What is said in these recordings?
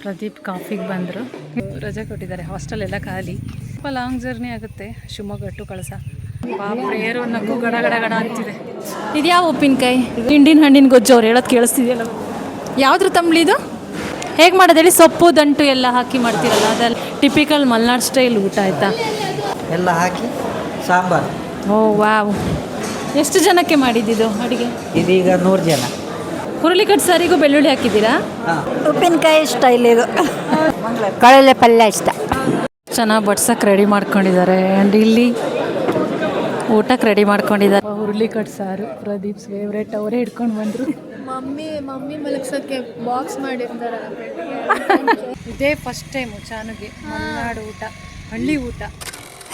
ಪ್ರದೀಪ್ ಕಾಫಿಗೆ ಬಂದರು. ರಜೆ ಕೊಟ್ಟಿದ್ದಾರೆ, ಹಾಸ್ಟೆಲ್ ಎಲ್ಲ ಖಾಲಿ. ಸ್ವಲ್ಪ ಲಾಂಗ್ ಜರ್ನಿ ಆಗುತ್ತೆ ಶಿವಮೊಗ್ಗ ಟು ಕಳಸ. ಪ್ರೇಯರು ನಕ್ಕು ಗಡ ಗಡ ಗಡ ಅಂತಿದೆ. ಇದ್ಯಾವ ಉಪ್ಪಿನಕಾಯಿ? ಹಿಂಡಿನ ಹಣ್ಣಿನ ಗೊಜ್ಜು ಅವ್ರು ಹೇಳೋದು ಕೇಳಿಸ್ತಿದೆಯಲ್ಲ. ಯಾವ್ದ್ರ ತಂಬ್ಳಿದು? ಹೇಗೆ ಮಾಡೋದು ಹೇಳಿ? ಸೊಪ್ಪು ದಂಟು ಎಲ್ಲ ಹಾಕಿ ಮಾಡ್ತೀರಲ್ಲ, ಅದೆಲ್ಲ ಟಿಪಿಕಲ್ ಮಲೆನಾಡು ಸ್ಟೈಲ್ ಊಟ ಆಯಿತಾ? ಎಲ್ಲ ಹಾಕಿ ಸಾಂಬಾರು. ಓ ವಾವ್! ಎಷ್ಟು ಜನಕ್ಕೆ ಮಾಡಿದ್ದಿದ್ದು ಅಡುಗೆ? ಇದೀಗ 100 ಜನ. ಹುರುಳಿಕಟ್ಟು ಸಾರಿಗೂ ಬೆಳ್ಳುಳ್ಳಿ ಹಾಕಿದ್ದೀರಾ? ಉಪ್ಪಿನಕಾಯಿ ಸ್ಟೈಲ್ ಇದು. ಕಡಲೆ ಪಲ್ಯ ಇಷ್ಟ. ಚೆನ್ನಾಗಿ ಬಡ್ಸಕ್ಕೆ ರೆಡಿ ಮಾಡ್ಕೊಂಡಿದ್ದಾರೆ. ಆ್ಯಂಡ್ ಇಲ್ಲಿ ಊಟಕ್ಕೆ ರೆಡಿ ಮಾಡ್ಕೊಂಡಿದ್ದಾರೆ. ಹುರುಳಿಕಟ್ಟು ಸಾರು ಪ್ರದೀಪ್ಸ್ ಫೇವ್ರೇಟ್, ಅವರೇ ಹಿಡ್ಕೊಂಡು ಬಂದರು. ಮಮ್ಮಿ ಮಲಗ್ಸೋಕ್ಕೆ ಬಾಕ್ಸ್ ಮಾಡಿರ್ತಾರೆ. ಇದೇ ಫಸ್ಟ್ ಟೈಮು ಚಾನುಗೆ ಮಲೆನಾಡು ಊಟ, ಹಳ್ಳಿ ಊಟ.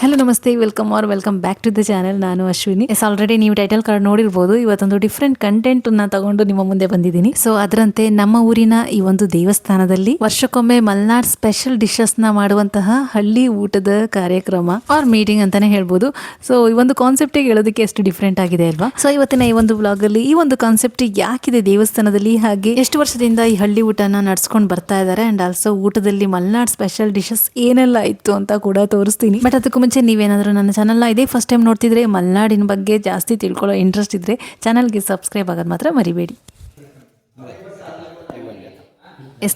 ಹಲೋ ನಮಸ್ತೆ, welcome back to the channel. ನಾನು ಅಶ್ವಿನಿ. ಆಲ್ರೆಡಿ ನೀವು ಟೈಟಲ್ ಕಾರ್ಡ್ ನೋಡಿರ್ಬೋದು. ಇವತ್ತೊಂದು ಡಿಫ್ರೆಂಟ್ ಕಂಟೆಂಟನ್ನು ತಗೊಂಡು ನಿಮ್ಮ ಮುಂದೆ ಬಂದಿದ್ದೀನಿ. ಸೊ ಅದರಂತೆ ನಮ್ಮ ಊರಿನ ಈ ಒಂದು ದೇವಸ್ಥಾನದಲ್ಲಿ ವರ್ಷಕ್ಕೊಮ್ಮೆ ಮಲ್ನಾಡ್ ಸ್ಪೆಷಲ್ ಡಿಶಸ್ನ ಮಾಡುವಂತಹ ಹಳ್ಳಿ ಊಟದ ಕಾರ್ಯಕ್ರಮ ಆರ್ ಮೀಟಿಂಗ್ ಅಂತಾನೆ ಹೇಳ್ಬೋದು. ಸೊ ಈ ಒಂದು ಕಾನ್ಸೆಪ್ಟಿಗೆ ಹೇಳೋದಕ್ಕೆ ಎಷ್ಟು ಡಿಫ್ರೆಂಟ್ ಆಗಿದೆ ಅಲ್ವಾ? ಸೊ ಇವತ್ತಿನ ಈ ಒಂದು ವ್ಲಾಗ್ ಅಲ್ಲಿ ಈ ಒಂದು ಕಾನ್ಸೆಪ್ಟ್ ಯಾಕಿದೆ ದೇವಸ್ಥಾನದಲ್ಲಿ, ಹಾಗೆ ಎಷ್ಟು ವರ್ಷದಿಂದ ಈ ಹಳ್ಳಿ ಊಟನ ನಡ್ಸ್ಕೊಂಡು ಬರ್ತಾ ಇದ್ದಾರೆ, ಅಂಡ್ ಆಲ್ಸೋ ಊಟದಲ್ಲಿ ಮಲ್ನಾಡ್ ಸ್ಪೆಷಲ್ ಡಿಶಸ್ ಏನೆಲ್ಲ ಇತ್ತು ಅಂತ ಕೂಡ ತೋರಿಸ್ತೀನಿ. ಬಟ್ ಅದಕ್ಕೂ ಮುಂಚೆ ನೀವೇನಾದರೂ ನನ್ನ ಚಾನಲ್ನ ಇದೇ ಫಸ್ಟ್ ಟೈಮ್ ನೋಡ್ತಿದ್ರೆ, ಮಲೆನಾಡಿನ ಬಗ್ಗೆ ಜಾಸ್ತಿ ತಿಳ್ಕೊಳ್ಳೋ ಇಂಟ್ರೆಸ್ಟ್ ಇದ್ದರೆ ಚಾನಲ್ಗೆ ಸಬ್ಸ್ಕ್ರೈಬ್ ಆಗೋದು ಮಾತ್ರ ಮರಿಬೇಡಿ.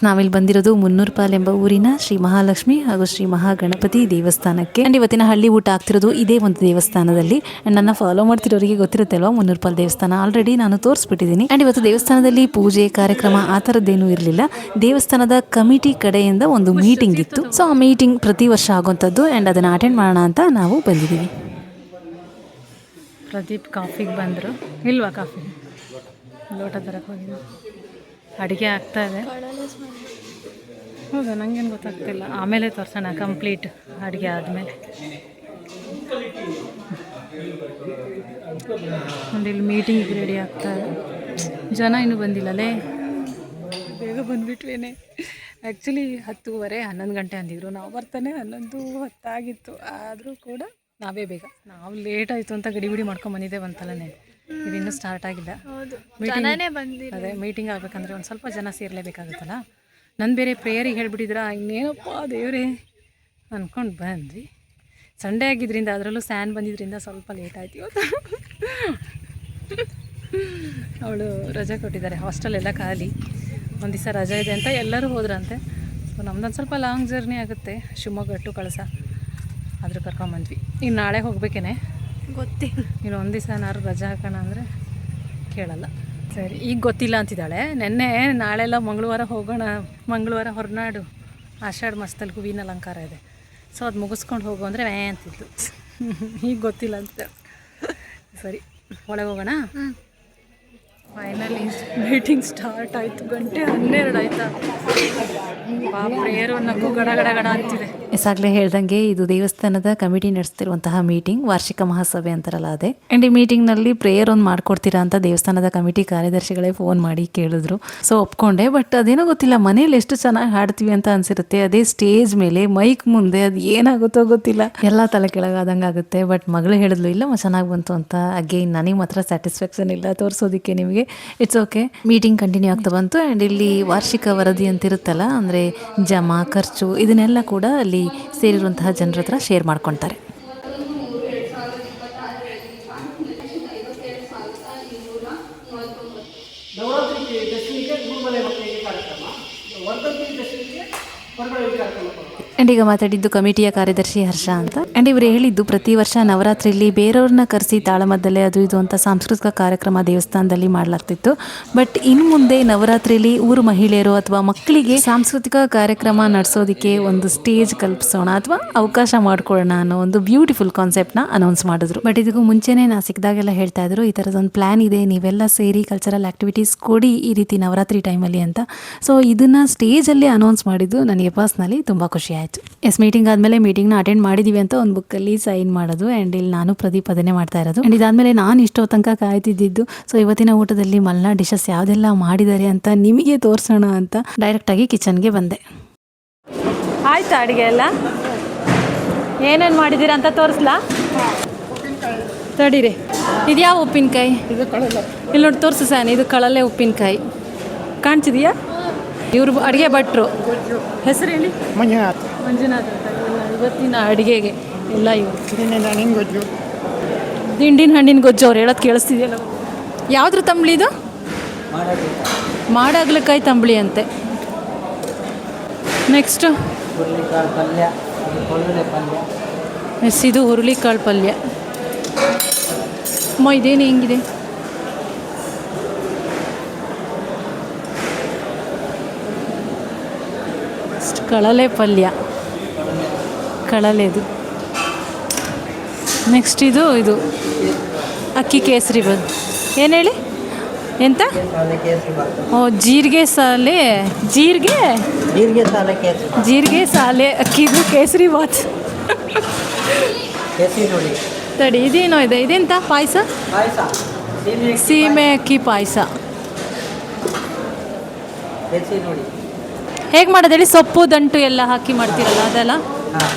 ನಾವಿಲ್ಲಿ ಬಂದಿರೋದು ಮುನ್ನೂರ್ಪಾಲ್ ಎಂಬ ಊರಿನ ಶ್ರೀ ಮಹಾಲಕ್ಷ್ಮಿ ಹಾಗೂ ಶ್ರೀ ಮಹಾಗಣಪತಿ ದೇವಸ್ಥಾನಕ್ಕೆ. ಅಂಡ್ ಇವತ್ತಿನ ಹಳ್ಳಿ ಊಟ ಆಗ್ತಿರೋದು ಇದೇ ಒಂದು ದೇವಸ್ಥಾನದಲ್ಲಿ. ಅಂಡ್ ನನ್ನ ಫಾಲೋ ಮಾಡ್ತಿರೋರಿಗೆ ಗೊತ್ತಿರುತ್ತೆ ಅಲ್ವಾ, ಮುನ್ನೂರ್ಪಾಲ್ ದೇವಸ್ಥಾನ ಆಲ್ರೆಡಿ ನಾನು ತೋರಿಸ್ಬಿಟ್ಟಿದ್ದೀನಿ. ಅಂಡ್ ಇವತ್ತು ದೇವಸ್ಥಾನದಲ್ಲಿ ಪೂಜೆ ಕಾರ್ಯಕ್ರಮ ಆ ಥರದ್ದೇನೂ ಇರಲಿಲ್ಲ. ದೇವಸ್ಥಾನದ ಕಮಿಟಿ ಕಡೆಯಿಂದ ಒಂದು ಮೀಟಿಂಗ್ ಇತ್ತು. ಸೊ ಆ ಮೀಟಿಂಗ್ ಪ್ರತಿ ವರ್ಷ ಆಗುವಂಥದ್ದು, ಅಂಡ್ ಅದನ್ನು ಅಟೆಂಡ್ ಮಾಡೋಣ ಅಂತ ನಾವು ಬಂದಿದ್ದೀವಿ. ಪ್ರದೀಪ್ ಕಾಫಿಗೆ ಬಂದರು. ಇಲ್ವಾ ಕಾಫಿ? ಲೋಟ ತರಕ್ಕೆ ಹೋಗಿದ್ದು. ಅಡುಗೆ ಆಗ್ತಾ ಇದೆ. ಹೌದಾ? ನನಗೇನು ಗೊತ್ತಾಗ್ತಿಲ್ಲ, ಆಮೇಲೆ ತೋರಿಸೋಣ ಕಂಪ್ಲೀಟ್ ಅಡುಗೆ ಆದಮೇಲೆ. ಒಂದು ಇಲ್ಲಿ ಮೀಟಿಂಗ್ ರೆಡಿ ಆಗ್ತಾ ಇದೆ. ಜನ ಇನ್ನೂ ಬಂದಿಲ್ಲಲೇ, ಬೇಗ ಬಂದುಬಿಟ್ವೇನೆ. ಆ್ಯಕ್ಚುಲಿ 10:30 11 ಗಂಟೆ ಅಂದಿದ್ರು, ನಾವು ಬರ್ತಾನೆ 11:10 ಆಗಿತ್ತು. ಆದರೂ ಕೂಡ ನಾವೇ ಬೇಗ, ನಾವು ಲೇಟ್ ಆಯಿತು ಅಂತ ಗಡಿಬಿಡಿ ಮಾಡ್ಕೊಂಡು ಬಂದಿದ್ದೆ ಬಂತಲ್ಲೇ. ಇದಿನ್ನೂ ಸ್ಟಾರ್ಟ್ ಆಗಿಲ್ಲ. ಅದೇ ಮೀಟಿಂಗ್ ಆಗಬೇಕಂದ್ರೆ ಒಂದು ಸ್ವಲ್ಪ ಜನ ಸೇರಲೇಬೇಕಾಗುತ್ತಲ್ಲ. ನನ್ನ ಬೇರೆ ಪ್ರೇಯರಿಗೆ ಹೇಳ್ಬಿಟ್ಟಿದ್ರ, ಇನ್ನೇನಪ್ಪ ದೇವರೇ ಅಂದ್ಕೊಂಡು ಬಂದ್ವಿ. ಸಂಡೇ ಆಗಿದ್ದರಿಂದ, ಅದರಲ್ಲೂ ಸ್ಯಾನ್ ಬಂದಿದ್ದರಿಂದ ಸ್ವಲ್ಪ ಲೇಟ್ ಆಯ್ತು ಇವತ್ತು. ಅವಳು ರಜೆ ಕೊಟ್ಟಿದ್ದಾರೆ, ಹಾಸ್ಟೆಲ್ ಎಲ್ಲ ಖಾಲಿ. ಒಂದು ದಿವಸ ರಜೆ ಇದೆ ಅಂತ ಎಲ್ಲರೂ ಹೋದ್ರಂತೆ. ಸೊ ನಮ್ದೊಂದು ಸ್ವಲ್ಪ ಲಾಂಗ್ ಜರ್ನಿ ಆಗುತ್ತೆ ಶಿವಮೊಗ್ಗ ಟು ಕಳಸ, ಆದರೂ ಕರ್ಕೊಂಬಂದ್ವಿ. ಇನ್ನು ನಾಳೆ ಹೋಗ್ಬೇಕೇನೆ, ಗೊತ್ತಿಲ್ಲ. ಇನ್ನು ಒಂದು ದಿವಸ ಏನಾದ್ರು ರಜೆ ಹಾಕೋಣ ಅಂದರೆ ಕೇಳಲ್ಲ. ಸರಿ, ಈಗ ಗೊತ್ತಿಲ್ಲ ಅಂತಿದ್ದಾಳೆ. ನೆನ್ನೆ ನಾಳೆಲ್ಲ ಮಂಗಳವಾರ ಹೋಗೋಣ, ಮಂಗಳವಾರ ಹೊರನಾಡು ಆಷಾಢ ಮಾಸದಲ್ಲಿ ಹೂವಿನ ಅಲಂಕಾರ ಇದೆ, ಸೊ ಅದು ಮುಗಿಸ್ಕೊಂಡು ಹೋಗು ಅಂದರೆ ಅಂತಿದ್ದು. ಈಗ ಗೊತ್ತಿಲ್ಲ ಅಂತ. ಸರಿ, ಒಳಗೆ ಹೋಗೋಣ. ಫೈನಲಿ ಮೀಟಿಂಗ್ ಸ್ಟಾರ್ಟ್ ಆಯಿತು. 12:00 ಆಯಿತಾ? ಪ್ರೇಯರು ನಕ್ಕು ಗಡ ಗಡ ಗಡ ಅಂತಿದೆ. ಎಸಾಗಲೇ ಹೇಳ್ದಂಗೆ ಇದು ದೇವಸ್ಥಾನದ ಕಮಿಟಿ ನಡೆಸ್ತಿರುವಂತಹ ಮೀಟಿಂಗ್, ವಾರ್ಷಿಕ ಮಹಾಸಭೆ ಅಂತಾರಲ್ಲ ಅದೇ. ಆ್ಯಂಡ್ ಈ ಮೀಟಿಂಗ್ನಲ್ಲಿ ಪ್ರೇಯರ್ ಒಂದು ಮಾಡ್ಕೊಡ್ತೀರಾ ಅಂತ ದೇವಸ್ಥಾನದ ಕಮಿಟಿ ಕಾರ್ಯದರ್ಶಿಗಳೇ ಫೋನ್ ಮಾಡಿ ಕೇಳಿದ್ರು. ಸೊ ಒಪ್ಕೊಂಡೆ. ಬಟ್ ಅದೇನೋ ಗೊತ್ತಿಲ್ಲ, ಮನೇಲಿ ಎಷ್ಟು ಚೆನ್ನಾಗಿ ಹಾಡ್ತೀವಿ ಅಂತ ಅನ್ಸಿರುತ್ತೆ, ಅದೇ ಸ್ಟೇಜ್ ಮೇಲೆ ಮೈಕ್ ಮುಂದೆ ಅದು ಏನಾಗುತ್ತೋ ಗೊತ್ತಿಲ್ಲ, ಎಲ್ಲ ತಲೆ ಕೆಳಗಾದಂಗೆ ಆಗುತ್ತೆ. ಬಟ್ ಮಗಳು ಹೇಳಿದ್ಲು, ಇಲ್ಲಮ್ಮ ಚೆನ್ನಾಗಿ ಬಂತು ಅಂತ. ಅಗೇನ್ ನನಗೆ ಮಾತ್ರ ಸ್ಯಾಟಿಸ್ಫ್ಯಾಕ್ಷನ್ ಇಲ್ಲ ತೋರಿಸೋದಕ್ಕೆ ನಿಮಗೆ. It's okay. ಮೀಟಿಂಗ್ ಕಂಟಿನ್ಯೂ ಆಗ್ತಾ ಬಂತು. ಆ್ಯಂಡ್ ಇಲ್ಲಿ ವಾರ್ಷಿಕ ವರದಿ ಅಂತಿರುತ್ತಲ್ಲ, ಅಂದರೆ ಜಮಾ ಖರ್ಚು ಇದನ್ನೆಲ್ಲ ಕೂಡ ಅಲ್ಲಿ ಸೇರಿರುವಂತಹ ಜನರ ಹತ್ರ ಶೇರ್ ಮಾಡ್ಕೊಳ್ತಾರೆ. ಆ್ಯಂಡ್ ಈಗ ಮಾತಾಡಿದ್ದು ಕಮಿಟಿಯ ಕಾರ್ಯದರ್ಶಿ ಹರ್ಷ ಅಂತ. ಆ್ಯಂಡ್ ಇವರು ಹೇಳಿದ್ದು, ಪ್ರತಿ ವರ್ಷ ನವರಾತ್ರಿಯಲ್ಲಿ ಬೇರೆಯವ್ರನ್ನ ಕರೆಸಿ ತಾಳಮದ್ದಲೆ ಅದು ಇದು ಅಂತ ಸಾಂಸ್ಕೃತಿಕ ಕಾರ್ಯಕ್ರಮ ದೇವಸ್ಥಾನದಲ್ಲಿ ಮಾಡಲಾಗ್ತಿತ್ತು. ಬಟ್ ಇನ್ನು ಮುಂದೆ ನವರಾತ್ರಿಯಲ್ಲಿ ಊರು ಮಹಿಳೆಯರು ಅಥವಾ ಮಕ್ಕಳಿಗೆ ಸಾಂಸ್ಕೃತಿಕ ಕಾರ್ಯಕ್ರಮ ನಡೆಸೋದಕ್ಕೆ ಒಂದು ಸ್ಟೇಜ್ ಕಲ್ಪಿಸೋಣ ಅಥವಾ ಅವಕಾಶ ಮಾಡ್ಕೊಳ್ಳೋಣ ಅನ್ನೋ ಒಂದು ಬ್ಯೂಟಿಫುಲ್ ಕಾನ್ಸೆಪ್ಟ್ನ ಅನೌನ್ಸ್ ಮಾಡಿದ್ರು. ಬಟ್ ಇದಕ್ಕೂ ಮುಂಚೆನೇ ನಾ ಸಿಕ್ಕಿದಾಗೆಲ್ಲ ಹೇಳ್ತಾ ಇದ್ರು, ಈ ಥರದೊಂದು ಪ್ಲ್ಯಾನ್ ಇದೆ, ನೀವೆಲ್ಲ ಸೇರಿ ಕಲ್ಚರಲ್ ಆ್ಯಕ್ಟಿವಿಟೀಸ್ ಕೊಡಿ ಈ ರೀತಿ ನವರಾತ್ರಿ ಟೈಮಲ್ಲಿ ಅಂತ. ಸೊ ಇದನ್ನು ಸ್ಟೇಜಲ್ಲಿ ಅನೌನ್ಸ್ ಮಾಡಿದ್ದು ನನಗೆ ಪರ್ಸ್ನಲಿ ತುಂಬ ಖುಷಿ ಆಯಿತು. ಮೀಟಿಂಗ್ ಆದಮೇಲೆ ಮೀಟಿಂಗ್ನ ಅಟೆಂಡ್ ಮಾಡಿದ್ದೀವಿ ಅಂತ ಒಂದು ಬುಕ್ಕಲ್ಲಿ ಸೈನ್ ಮಾಡೋದು. ಆ್ಯಂಡ್ ಇಲ್ಲಿ ನಾನು ಪ್ರದೀಪ್ ಅದನ್ನೇ ಮಾಡ್ತಾ ಇರೋದು. ಆ್ಯಂಡ್ ಇದಾದಮೇಲೆ ನಾನು ಇಷ್ಟೋ ತನಕ ಕಾಯ್ತಿದ್ದು, ಸೊ ಇವತ್ತಿನ ಊಟದಲ್ಲಿ ಮಲ್ನಾಡ್ ಡಿಶಸ್ ಯಾವುದೆಲ್ಲ ಮಾಡಿದ್ದಾರೆ ಅಂತ ನಿಮಗೆ ತೋರಿಸೋಣ ಅಂತ ಡೈರೆಕ್ಟಾಗಿ ಕಿಚನ್ಗೆ ಬಂದೆ. ಆಯ್ತಾ ಅಡುಗೆ ಎಲ್ಲ? ಏನೇನು ಮಾಡಿದ್ದೀರಾ ಅಂತ ತೋರಿಸ್ಲಾ? ತಡೀರಿ, ಇದು ಯಾವ ಉಪ್ಪಿನಕಾಯಿ? ಇಲ್ಲಿ ನೋಡಿ ತೋರಿಸು ಸ್ಯಾನ್, ಇದು ಕಳಲೆ ಉಪ್ಪಿನಕಾಯಿ ಕಾಣ್ತಿದೆಯಾ? ಇವರು ಅಡುಗೆ ಭಟ್ರು. ಹೆಸರು ಹೇಳಿ. ಮಂಜುನಾಥ್. ಮಂಜುನಾಥ್ ಅಂತ. ಇವತ್ತಿನ ಅಡುಗೆಗೆ ಎಲ್ಲ ಇವರು. ಹಣ್ಣಿನ ಗೊಜ್ಜು. ದಿಂಡಿನ ಹಣ್ಣಿನ ಗೊಜ್ಜು. ಅವ್ರು ಹೇಳೋದು ಕೇಳಿಸ್ತಿದೆಯಲ್ಲ. ಯಾವ್ದ್ರ ತಂಬಳಿ ಇದು? ಮಾಡಾಗ್ಲಕಾಯಿ ತಂಬಳಿ ಅಂತೆ. ನೆಕ್ಸ್ಟು ಹುರುಳಿಕಾಳು ಪಲ್ಯ, ಒಳ್ಳೆ ಪಲ್ಯ. ಇದು ಹುರುಳಿಕಾಳು ಪಲ್ಯ. ಅಮ್ಮ ಇದೇನು ಹೆಂಗಿದೆ? ಕಳಲೆ ಪಲ್ಯ, ಕಳಲೆದು. ನೆಕ್ಸ್ಟ್ ಇದು ಅಕ್ಕಿ ಕೇಸರಿ ಬಾತ್. ಏನು ಹೇಳಿ ಎಂತ? ಓ ಜೀರಿಗೆ ಸಾಲೆ ಜೀರಿಗೆ ಸಾಲೆ ಕೇಸರಿ, ಜೀರಿಗೆ ಸಾಲೆ ಅಕ್ಕಿದು ಕೇಸರಿ ಬಾತ್. ಕೇಸರಿ ನೋಡಿ. ತಡಿ ಇದೇನೋ ಇದೆ. ಇದೆಂತ ಪಾಯಸ? ಪಾಯಸ, ಸೀಮೆ ಅಕ್ಕಿ ಪಾಯಸ. ಕೇಸರಿ ನೋಡಿ. ಹೇಗೆ ಮಾಡೋದು ಹೇಳಿ? ಸೊಪ್ಪು ದಂಟು ಎಲ್ಲ ಹಾಕಿ ಮಾಡ್ತೀರಲ್ಲ ಅದೆಲ್ಲ? ಹಾಂ,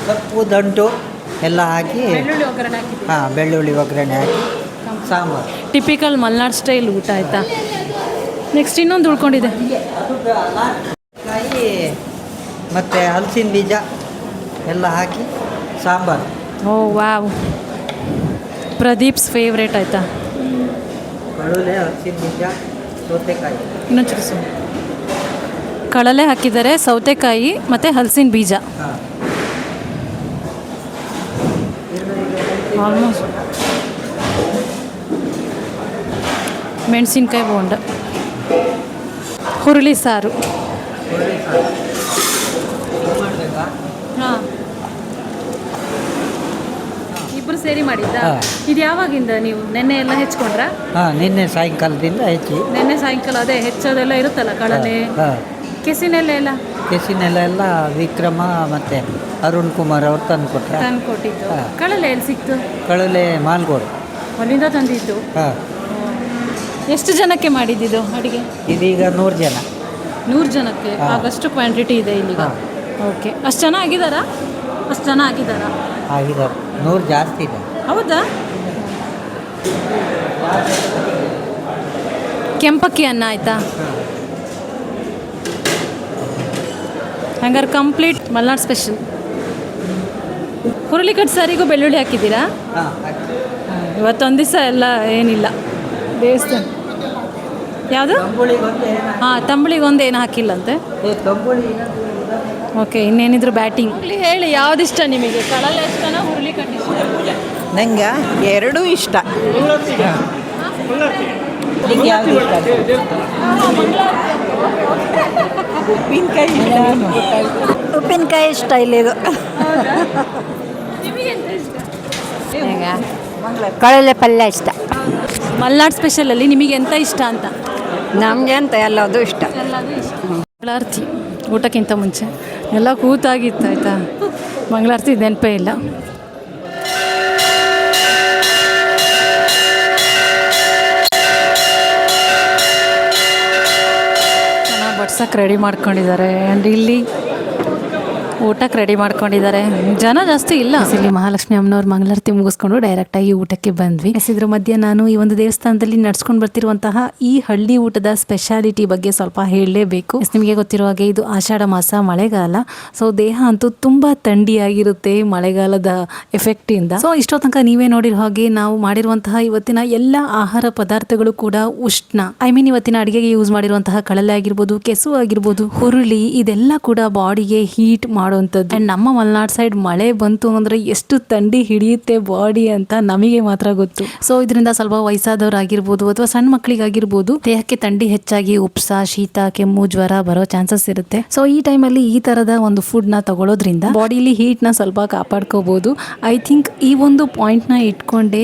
ಸೊಪ್ಪು ದಂಟು ಎಲ್ಲ ಹಾಕಿ, ಬೆಳ್ಳುಳ್ಳಿ ಒಗ್ಗರಣೆ ಹಾಕಿ. ಹಾಂ, ಬೆಳ್ಳುಳ್ಳಿ ಒಗ್ಗರಣೆ ಹಾಕಿ ಸಾಂಬಾರು. ಟಿಪಿಕಲ್ ಮಲ್ನಾಡ್ ಸ್ಟೈಲ್ ಊಟ ಆಯಿತಾ? ನೆಕ್ಸ್ಟ್ ಇನ್ನೊಂದು ಉಳ್ಕೊಂಡಿದೆ. ಕಾಯಿ ಮತ್ತು ಹಲಸಿನ ಬೀಜ ಎಲ್ಲ ಹಾಕಿ ಸಾಂಬಾರು. ಓ ವಾವ್, ಪ್ರದೀಪ್ಸ್ ಫೇವ್ರೇಟ್ ಆಯಿತಾ? ಕಳುಲೆ, ಹಲಸಿನ ಬೀಜ, ಸೌತೆಕಾಯಿ. ಇನ್ನೊಂದು ಚಿಕಿತ್ಸೆ ಕಳಲೆ ಹಾಕಿದ್ದಾರೆ, ಸೌತೆಕಾಯಿ ಮತ್ತು ಹಲಸಿನ ಬೀಜ. ಹಾಂ, ಆಲ್ಮೋಸ್ಟ್ ಮೆಣಸಿನ್ಕಾಯಿ ಬೋಂಡ, ಹುರುಳಿ ಸಾರು. ಮಾಡಬೇಕಾ? ಹಾಂ, ಇಬ್ಬರು ಸೇರಿ ಮಾಡಿದ್ದ. ಹಾ. ಇದು ಯಾವಾಗಿಂದ ನೀವು ನೆನ್ನೆ ಎಲ್ಲ ಹೆಚ್ಕೊಂಡ್ರಾ? ಹಾಂ, ನಿನ್ನೆ ಸಾಯಂಕಾಲದಿಂದ ಹೆಚ್ಚಿ. ನೆನ್ನೆ ಸಾಯಂಕಾಲ ಅದೇ ಹೆಚ್ಚೋದೆಲ್ಲ ಇರುತ್ತಲ್ಲ, ಕಳಲೆ ಹಾಂ, ಕೆಸಿನೆಲ್ಲ ಎಲ್ಲ ಕೆಸಿನೆಲ್ಲ ವಿಕ್ರಮ ಮತ್ತು ಅರುಣ್ ಕುಮಾರ್ ಅವ್ರು ತಂದು ಕೊಟ್ಟರೆ. ತಂದು ಕೊಟ್ಟಿದ್ದು. ಹಾ. ಕಳಲೆ ಎಲ್ಲಿ ಸಿಕ್ತು? ಕಳುಲೆ ಮಾಲ್ಗೋಡು. ಅಲ್ಲಿಂದ ತಂದಿದ್ದು. ಹಾಂ, ಎಷ್ಟು ಜನಕ್ಕೆ ಮಾಡಿದ್ದಿದ್ದು ಅಡುಗೆ? ಇದೀಗ 100 ಜನ. 100 ಜನಕ್ಕೆ. ಹಾ. ಆಗಷ್ಟು ಕ್ವಾಂಟಿಟಿ ಇದೆ ಇಲ್ಲಿಗ. ಹಾ. ಓಕೆ, ಅಷ್ಟು ಜನ ಆಗಿದ್ದಾರಾ? ಅಷ್ಟು ಜನ ಆಗಿದ್ದಾರಾ? ಆಗಿದ್ದಾರೆ, 100 ಜಾಸ್ತಿ ಇದೆ. ಹೌದಾ? ಕೆಂಪಕ್ಕಿ ಅನ್ನ ಆಯಿತಾ? ಹಂಗಾರೆ ಕಂಪ್ಲೀಟ್ ಮಲ್ನಾಡ್ ಸ್ಪೆಷಲ್. ಹುರುಳಿಕಟ್ಟು ಸಾರಿಗೂ ಬೆಳ್ಳುಳ್ಳಿ ಹಾಕಿದ್ದೀರಾ? ಹಾಂ, ಇವತ್ತೊಂದು ದಿವಸ ಎಲ್ಲ ಏನಿಲ್ಲ ದೇವಸ್ಥಾನ. ಯಾವುದು? ಹಾಂ, ತಂಬಳಿಗೊಂದು ಏನು ಹಾಕಿಲ್ಲಂತೆ. ಕಂಬಳಿ. ಓಕೆ, ಇನ್ನೇನಿದ್ರು ಬ್ಯಾಟಿಂಗ್. ಹೇಳಿ, ಯಾವುದಿಷ್ಟ ನಿಮಗೆ? ಕಳಲೆ ಇಷ್ಟನಾ ಹುರುಳಿಕಟ್ಟು ಇಷ್ಟ? ನಂಗೆ ಎರಡೂ ಇಷ್ಟ. ನಿಂಗೆ ಯಾವ್ದು ಇಷ್ಟ? ಉಪ್ಪಿನಕಾಯಿ ಇಷ್ಟ ಇಲ್ಲಿದು. ಕಳಲೆ ಪಲ್ಯ ಇಷ್ಟ. ಮಲ್ನಾಡ್ ಸ್ಪೆಷಲಲ್ಲಿ ನಿಮಗೆ ಎಂತ ಇಷ್ಟ ಅಂತ? ನಮಗೆ ಅಂತ ಎಲ್ಲದು ಇಷ್ಟ. ಮಂಗಳಾರತಿ ಊಟಕ್ಕಿಂತ ಮುಂಚೆ ಎಲ್ಲ ಕೂತಾಗಿತ್ತು ಆಯಿತಾ? ಮಂಗಳಾರತಿ ನೆನಪೇ ಇಲ್ಲ. ಚೆನ್ನಾಗಿ ಬಡ್ಸಕ್ಕೆ ರೆಡಿ ಮಾಡ್ಕೊಂಡಿದ್ದಾರೆ. ಆ್ಯಂಡ್ ಇಲ್ಲಿ ಊಟಕ್ಕೆ ರೆಡಿ ಮಾಡ್ಕೊಂಡಿದ್ದಾರೆ. ಜನ ಜಾಸ್ತಿ ಇಲ್ಲ. ಇಲ್ಲಿ ಮಹಾಲಕ್ಷ್ಮಿ ಅಮ್ಮನವ್ರ ಮಂಗಳಾರತಿ ಮುಗಿಸ್ಕೊಂಡು ಡೈರೆಕ್ಟಾಗಿ ಊಟಕ್ಕೆ ಬಂದ್ವಿ. ಇದ್ರ ಮಧ್ಯೆ ನಾನು ಈ ಒಂದು ದೇವಸ್ಥಾನದಲ್ಲಿ ನಡ್ಸ್ಕೊಂಡು ಬರ್ತಿರುವಂತಹ ಈ ಹಳ್ಳಿ ಊಟದ ಸ್ಪೆಷಾಲಿಟಿ ಬಗ್ಗೆ ಸ್ವಲ್ಪ ಹೇಳಲೇಬೇಕು. ನಿಮಗೆ ಗೊತ್ತಿರೋ ಹಾಗೆ ಇದು ಆಷಾಢ ಮಾಸ, ಮಳೆಗಾಲ. ಸೊ ದೇಹ ಅಂತೂ ತುಂಬ ಥಂಡಿಯಾಗಿರುತ್ತೆ ಮಳೆಗಾಲದ ಎಫೆಕ್ಟಿಂದ. ಸೊ ಇಷ್ಟೋ ತನಕ ನೀವೇ ನೋಡಿರೋ ಹಾಗೆ ನಾವು ಮಾಡಿರುವಂತಹ ಇವತ್ತಿನ ಎಲ್ಲ ಆಹಾರ ಪದಾರ್ಥಗಳು ಕೂಡ ಉಷ್ಣ. ಇವತ್ತಿನ ಅಡುಗೆಗೆ ಯೂಸ್ ಮಾಡಿರುವಂತಹ ಕಳಲೆ ಆಗಿರ್ಬೋದು, ಕೆಸು ಆಗಿರ್ಬೋದು, ಹುರುಳಿ, ಇದೆಲ್ಲ ಕೂಡ ಬಾಡಿಗೆ ಹೀಟ್ ಮಾಡುವಂಥದ್ದು. ಅಂಡ್ ನಮ್ಮ ಮಲೆನಾಡ್ ಸೈಡ್ ಮಳೆ ಬಂತು ಅಂದ್ರೆ ಎಷ್ಟು ಥಂಡಿ ಹಿಡಿಯುತ್ತೆ ಬಾಡಿ ಅಂತ ನಮಗೆ ಮಾತ್ರ ಗೊತ್ತು. ಸೊ ಇದರಿಂದ ಸ್ವಲ್ಪ ವಯಸ್ಸಾದವರಾಗಿರ್ಬೋದು ಅಥವಾ ಸಣ್ಣ ಮಕ್ಕಳಿಗಾಗಿರ್ಬೋದು ದೇಹಕ್ಕೆ ಥಂಡಿ ಹೆಚ್ಚಾಗಿ ಉಪ್ಸ, ಶೀತ, ಕೆಮ್ಮು, ಜ್ವರ ಬರೋ ಚಾನ್ಸಸ್ ಇರುತ್ತೆ. ಸೊ ಈ ಟೈಮಲ್ಲಿ ಈ ತರದ ಒಂದು ಫುಡ್ ನ ತಗೊಳ್ಳೋದ್ರಿಂದ ಬಾಡಿಲಿ ಹೀಟ್ ನ ಸ್ವಲ್ಪ ಕಾಪಾಡ್ಕೋಬಹುದು. ಐ ಥಿಂಕ್ ಈ ಒಂದು ಪಾಯಿಂಟ್ ನ ಇಟ್ಕೊಂಡೆ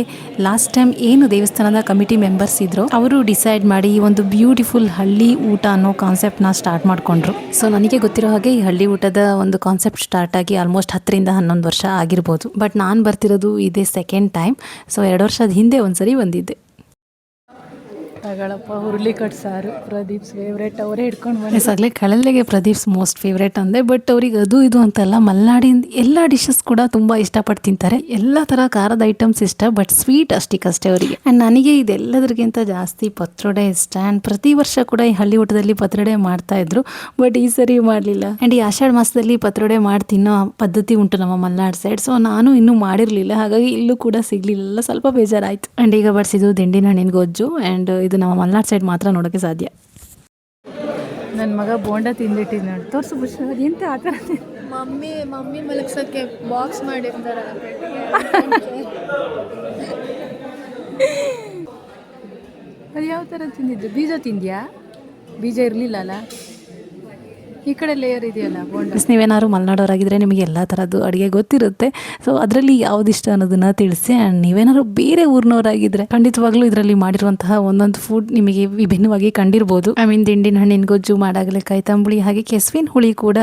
ಲಾಸ್ಟ್ ಟೈಮ್ ಏನು ದೇವಸ್ಥಾನದ ಕಮಿಟಿ ಮೆಂಬರ್ಸ್ ಇದ್ರು ಅವರು ಡಿಸೈಡ್ ಮಾಡಿ ಈ ಒಂದು ಬ್ಯೂಟಿಫುಲ್ ಹಳ್ಳಿ ಊಟ ಅನ್ನೋ ಕಾನ್ಸೆಪ್ಟ್ ನ ಸ್ಟಾರ್ಟ್ ಮಾಡ್ಕೊಂಡ್ರು. ಸೊ ನನಗೆ ಗೊತ್ತಿರೋ ಹಾಗೆ ಈ ಹಳ್ಳಿ ಊಟದ ಒಂದು ಕಾನ್ಸೆಪ್ಟ್ ಸ್ಟಾರ್ಟ್ ಆಗಿ ಆಲ್ಮೋಸ್ಟ್ 10ರಿಂದ 11 ವರ್ಷ ಆಗಿರ್ಬೋದು. ಬಟ್ ನಾನು ಬರ್ತಿರೋದು ಇದೇ ಸೆಕೆಂಡ್ ಟೈಮ್. ಸೊ 2 ವರ್ಷದ ಹಿಂದೆ ಒಂದ್ಸರಿ ಬಂದಿದ್ದೆ. ತಗೊಳಪ್ಪ ಹುರುಳಿ ಸಾರು ಪ್ರದೀಪ್ಸ್ ಫೇವ್ರೇಟ್, ಅವರೇ ಹಿಡ್ಕೊಂಡು ಬಂದು. ಸಗಲೆ ಕಳಲೆಗೆ ಪ್ರದೀಪ್ಸ್ ಮೋಸ್ಟ್ ಫೇವ್ರೇಟ್ ಅಂದೆ. ಬಟ್ ಅವ್ರಿಗೆ ಅದು ಇದು ಅಂತಲ್ಲ, ಮಲೆನಾಡಿನ ಎಲ್ಲ ಡಿಶಸ್ ಕೂಡ ತುಂಬ ಇಷ್ಟಪಟ್ಟು ತಿಂತಾರೆ. ಎಲ್ಲ ಥರ ಖಾರದ ಐಟಮ್ಸ್ ಇಷ್ಟ, ಬಟ್ ಸ್ವೀಟ್ ಅಷ್ಟಕ್ಕಷ್ಟೇ ಅವರಿಗೆ. ಆ್ಯಂಡ್ ನನಗೆ ಇದೆಲ್ಲದರಿಗಿಂತ ಜಾಸ್ತಿ ಪತ್ರೊಡೆ ಇಷ್ಟ. ಆ್ಯಂಡ್ ಪ್ರತಿ ವರ್ಷ ಕೂಡ ಈ ಹಳ್ಳಿ ಊಟದಲ್ಲಿ ಪತ್ರೊಡೆ ಮಾಡ್ತಾ ಇದ್ರು, ಬಟ್ ಈ ಸರಿ ಮಾಡಲಿಲ್ಲ. ಆ್ಯಂಡ್ ಈ ಆಷಾಢ ಮಾಸದಲ್ಲಿ ಪತ್ರೊಡೆ ಮಾಡಿ ತಿನ್ನೋ ಪದ್ಧತಿ ಉಂಟು ನಮ್ಮ ಮಲೆನಾಡು ಸೈಡ್. ಸೊ ನಾನು ಇನ್ನೂ ಮಾಡಿರಲಿಲ್ಲ, ಹಾಗಾಗಿ ಇಲ್ಲೂ ಕೂಡ ಸಿಗಲಿಲ್ಲ, ಸ್ವಲ್ಪ ಬೇಜಾರಾಯಿತು. ಆ್ಯಂಡ್ ಈಗ ಬಡಿಸಿದ್ದು ದಿಂಡಿನ ಹಣ್ಣಿನ ಗೊಜ್ಜು. ಆ್ಯಂಡ್ ಇದು ನಮ್ಮ ಮಲೆನಾಡು ಸೈಡ್ ಮಾತ್ರ ನೋಡೋಕ್ಕೆ ಸಾಧ್ಯ. ನನ್ನ ಮಗ ಬೋಂಡ ತಿಂದಿಟ್ಟಿದ್ದು ನೋಡಿ, ತೋರಿಸು ಬುಷ ಎಂತ ಆ ಥರ. ಮಮ್ಮಿ ಮಲಗ್ಸೋಕ್ಕೆ ಬಾಕ್ಸ್ ಮಾಡಿರ್ತಾರಲ್ಲ ಅದು ಯಾವ ಥರ ತಿಂದಿದ್ದು? ಬೀಜ ತಿಂದ್ಯಾ? ಬೀಜ ಇರಲಿಲ್ಲ ಅಲ್ಲ, ಈ ಕಡೆ ಲೇಯರ್ ಇದೆಯಲ್ಲ ಬೋಂಡ. ನೀವೇನಾದ್ರು ಮಲೆನಾಡೋರಾಗಿದ್ದರೆ ನಿಮಗೆ ಎಲ್ಲ ಥರದ್ದು ಅಡುಗೆ ಗೊತ್ತಿರುತ್ತೆ. ಸೊ ಅದರಲ್ಲಿ ಯಾವುದಿಷ್ಟ ಅನ್ನೋದನ್ನು ತಿಳಿಸಿ. ಆ್ಯಂಡ್ ನೀವೇನಾದ್ರು ಬೇರೆ ಊರಿನವರಾಗಿದ್ದರೆ ಖಂಡಿತವಾಗ್ಲೂ ಇದರಲ್ಲಿ ಮಾಡಿರುವಂತಹ ಒಂದೊಂದು ಫುಡ್ ನಿಮಗೆ ವಿಭಿನ್ನವಾಗಿ ಕಂಡಿರ್ಬೋದು. ಐ ಮೀನ್ ದಿಂಡಿನ ಹಣ್ಣಿನ ಗೊಜ್ಜು, ಮಾಡಾಗಲಕಾಯಿ ತಂಬುಳಿ, ಹಾಗೆ ಕೆಸುವಿನ ಹುಳಿ ಕೂಡ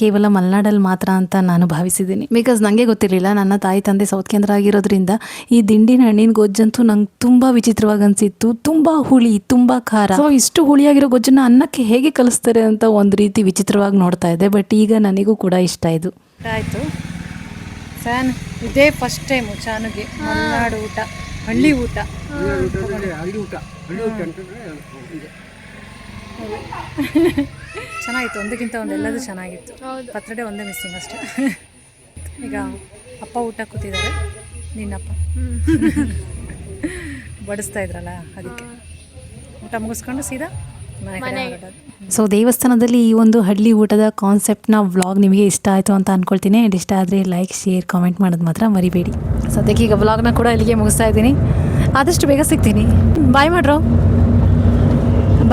ಕೇವಲ ಮಲೆನಾಡಲ್ಲಿ ಮಾತ್ರ ಅಂತ ನಾನು ಭಾವಿಸಿದ್ದೀನಿ. ಬಿಕಾಸ್ ನನಗೆ ಗೊತ್ತಿರಲಿಲ್ಲ. ನನ್ನ ತಾಯಿ ತಂದೆ ಸೌತ್ ಕೇಂದ್ರ ಆಗಿರೋದ್ರಿಂದ ಈ ದಿಂಡಿನ ಹಣ್ಣಿನ ಗೊಜ್ಜಂತೂ ನಂಗೆ ತುಂಬ ವಿಚಿತ್ರವಾಗಿ ಅನಿಸಿತ್ತು. ತುಂಬ ಹುಳಿ, ತುಂಬ ಖಾರ. ಸೊ ಇಷ್ಟು ಹುಳಿಯಾಗಿರೋ ಗೊಜ್ಜನ್ನು ಅನ್ನಕ್ಕೆ ಹೇಗೆ ಕಲಿಸ್ತಾರೆ ಅಂತ ಒಂದು ರೀತಿ ವಿಚಿತ್ರವಾಗಿ ನೋಡ್ತಾ ಇದ್ದೆ. ಬಟ್ ಈಗ ನನಗೂ ಕೂಡ ಇಷ್ಟ ಇದು. ಆಯಿತು ಸ್ಯಾನ್, ಇದೇ ಫಸ್ಟ್ ಟೈಮು ಚಾನುಗೆ ಮಲೆನಾಡು ಊಟ, ಹಳ್ಳಿ ಊಟ. ಚೆನ್ನಾಗಿತ್ತು, ಒಂದಕ್ಕಿಂತ ಒಂದೆಲ್ಲದೂ ಚೆನ್ನಾಗಿತ್ತು. ಪತ್ರೊಡೆ ಒಂದೇ ಮಿಸ್ಸಿಂಗ್ ಅಷ್ಟೇ. ಈಗ ಅಪ್ಪ ಊಟ ಕೂತಿದ್ದಾರೆ, ನಿನ್ನಪ್ಪ ಬಡಿಸ್ತಾ ಇದ್ರಲ್ಲ, ಅದಕ್ಕೆ ಊಟ ಮುಗಿಸ್ಕೊಂಡು ಸೀದಾ ಮನೆಗೆ. ಸೊ ದೇವಸ್ಥಾನದಲ್ಲಿ ಈ ಒಂದು ಹಳ್ಳಿ ಊಟದ ಕಾನ್ಸೆಪ್ಟ್ನ ವ್ಲಾಗ್ ನಿಮಗೆ ಇಷ್ಟ ಆಯಿತು ಅಂತ ಅಂದ್ಕೊಳ್ತೀನಿ. ಆ್ಯಂಡ್ ಇಷ್ಟ ಆದರೆ ಲೈಕ್, ಶೇರ್, ಕಾಮೆಂಟ್ ಮಾಡೋದು ಮಾತ್ರ ಮರಿಬೇಡಿ. ಸದ್ಯಕ್ಕೆ ಈಗ ವ್ಲಾಗ್ನ ಕೂಡ ಇಲ್ಲಿಗೆ ಮುಗಿಸ್ತಾ ಇದ್ದೀನಿ. ಆದಷ್ಟು ಬೇಗ ಸಿಗ್ತೀನಿ. ಬಾಯ್ ಮಾಡ್ರೋ,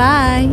ಬಾಯ್.